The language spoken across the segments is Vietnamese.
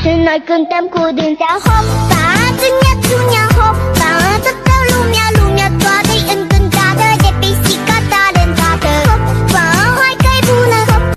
그날 끈땀 굳은 자 호빠 두냐 두냐 호빠 뜻대로 루냐 루냐 또아들 은근 다들 예삐씨가 다른 다들 호빠 화이가이 부는 호빠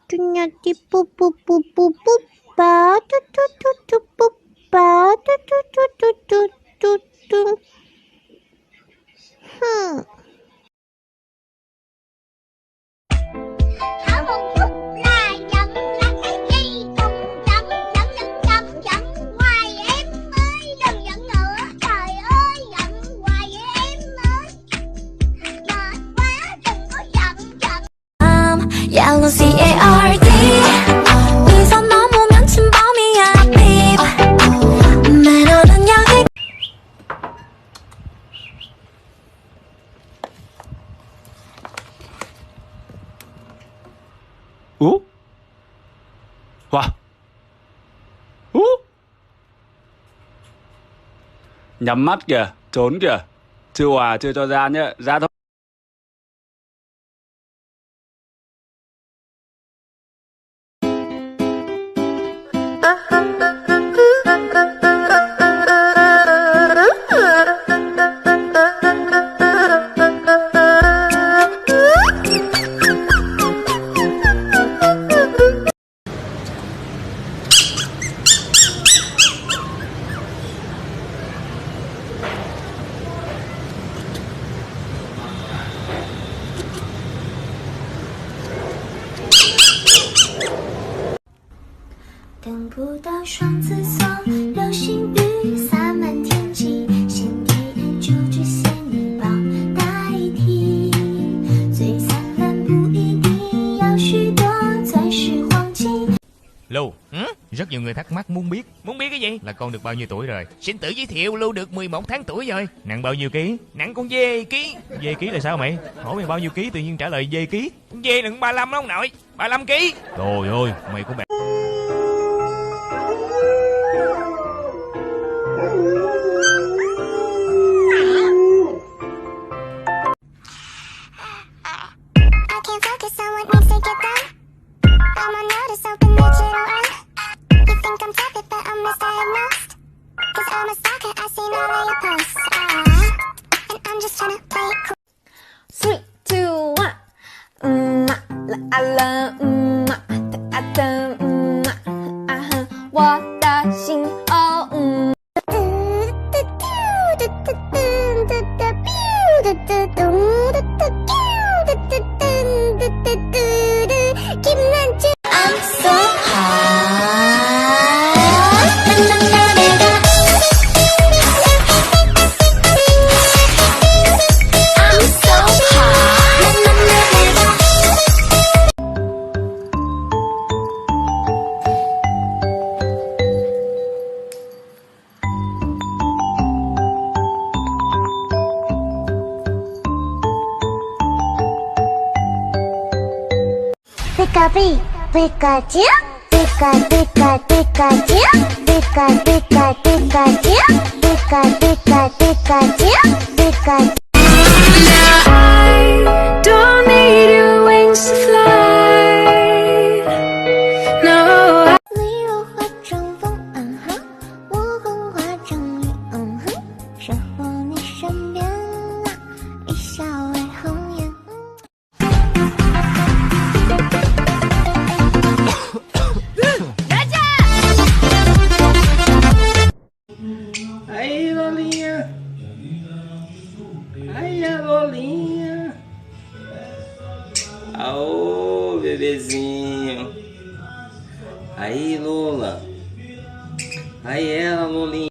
뚜냐띠 뿌뿌뿌뿌뿌빠 뚜뚜뚜뚜뿌빠 뚜뚜뚜뚜뚜뚜뚜 Thảo Mộc Phúc là giận là cái gì cùng giận giận giận giận giận hoài em ơi đừng giận nữa trời ơi giận hoài em ơi mệt quá đừng có giận giận Yellow C-A-R-D 이선 넘으면 침범이야 babe 매너는 여기 Ủa? Wow. Ủa? Nhắm mắt kìa, trốn kìa. Chưa cho ra nhá, ra thôi. Lưu, rất nhiều người thắc mắc muốn biết cái gì? Là con được bao nhiêu tuổi rồi? Xin tự giới thiệu, Lưu được 11 tháng tuổi rồi. Nặng bao nhiêu ký? Nặng con dê ký. Dê ký là sao mày? Hỏi mày bao nhiêu ký tự nhiên trả lời dê ký. Con dê nặng 35 đó ông nội, 35 ký. Trời ơi, mày cũng bè. Pikachu, Pika Pika Pikachu, Pika Pika Pikachu, Pika Pika Pikachu, Pikachu. I don't need your wings to fly. No. 梨落花正风，我红花正绿，守候你身边啊，一笑为红颜。Aí, Lolinha. Aí, a Lolinha. Aô, bebezinho. Aí, Lola. Aí ela, Lolinha.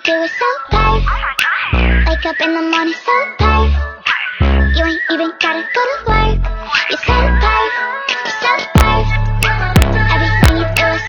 do it so tired. Wake up in the morning so tired. You ain't even gotta go to work. You're so tired, you're so tired. Everything you do is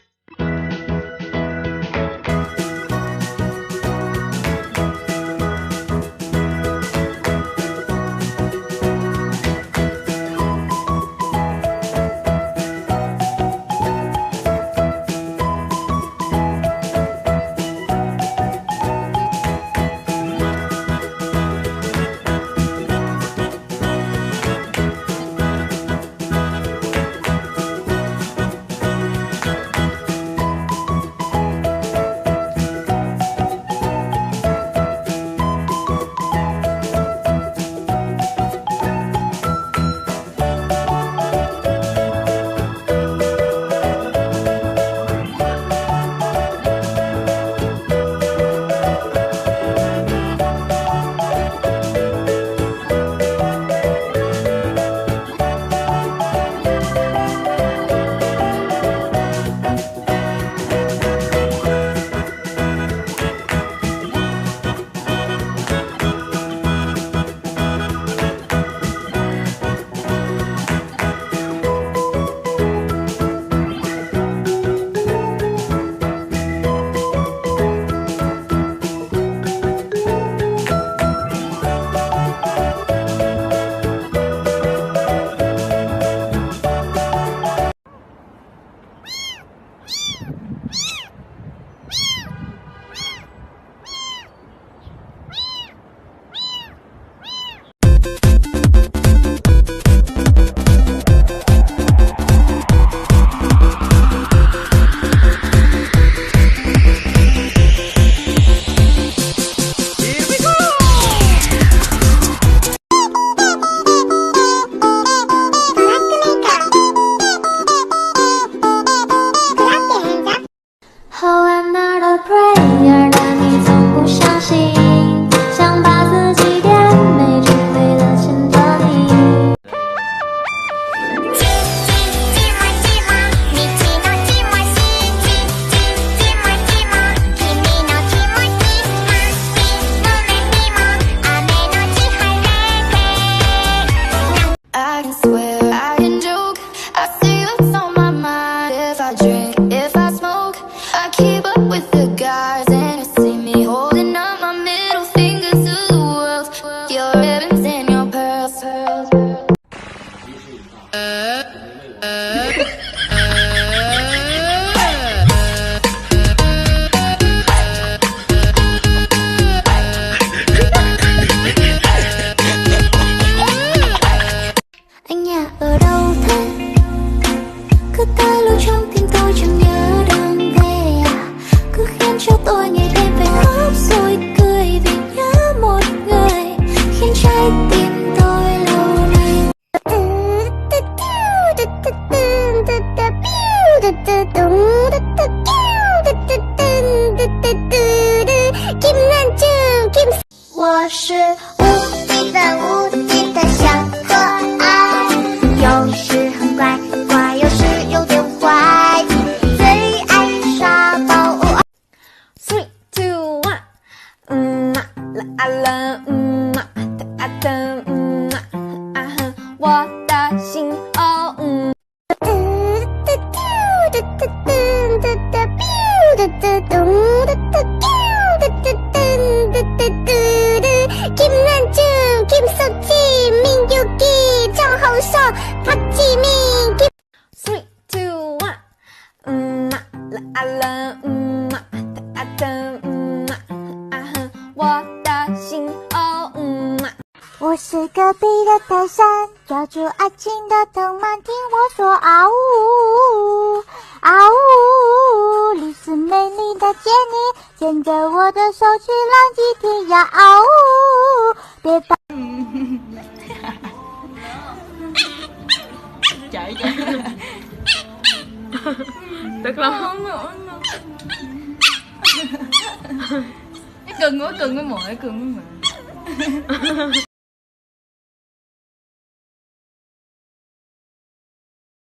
Oh, I'm not a prayer， 但你从不相信，想把自己变美，只为了牵着你。寂寞寂寞，你寂寞寂寞し寂寞寂寞，君の気持ち夏の目にも雨のち晴れて。 I can swear, I can joke, I see what's on my mind. If I drink, if I smoke, I keep up with the guys, and you see me holding up my middle fingers to the world. Your ribbons and your pearls. anh nhà ở đâu thế? Cứ tới lúc trong tim tôi chẳng nhớ đường về à? Cứ khiến cho tôi ngày đêm phải khóc rồi cười vì nhớ một người khiến trái tim tôi lâu nay. Kim Lan Trương, Kim. 我是无敌的小可爱，有时很乖，乖有时有点坏，最爱耍宝。3, 2, 1，啦啦，哒哒，啊哈，我的心哦，Kim Lan Trương, Kim Sơ Chi, Min Yuki, Trang Hậu Sơ, Park Ji Min, Kim. 3, 2, 1，啦啦，哒哒，啊哈，我的心哦，我是隔壁的泰山，抓住爱情的藤蔓，听我说啊呜啊呜，丽丝美丽的见你，牵着我的手去浪迹天涯啊呜，别把。chạy chạy được không cái cưng quá cưng với mồi cưng với mồi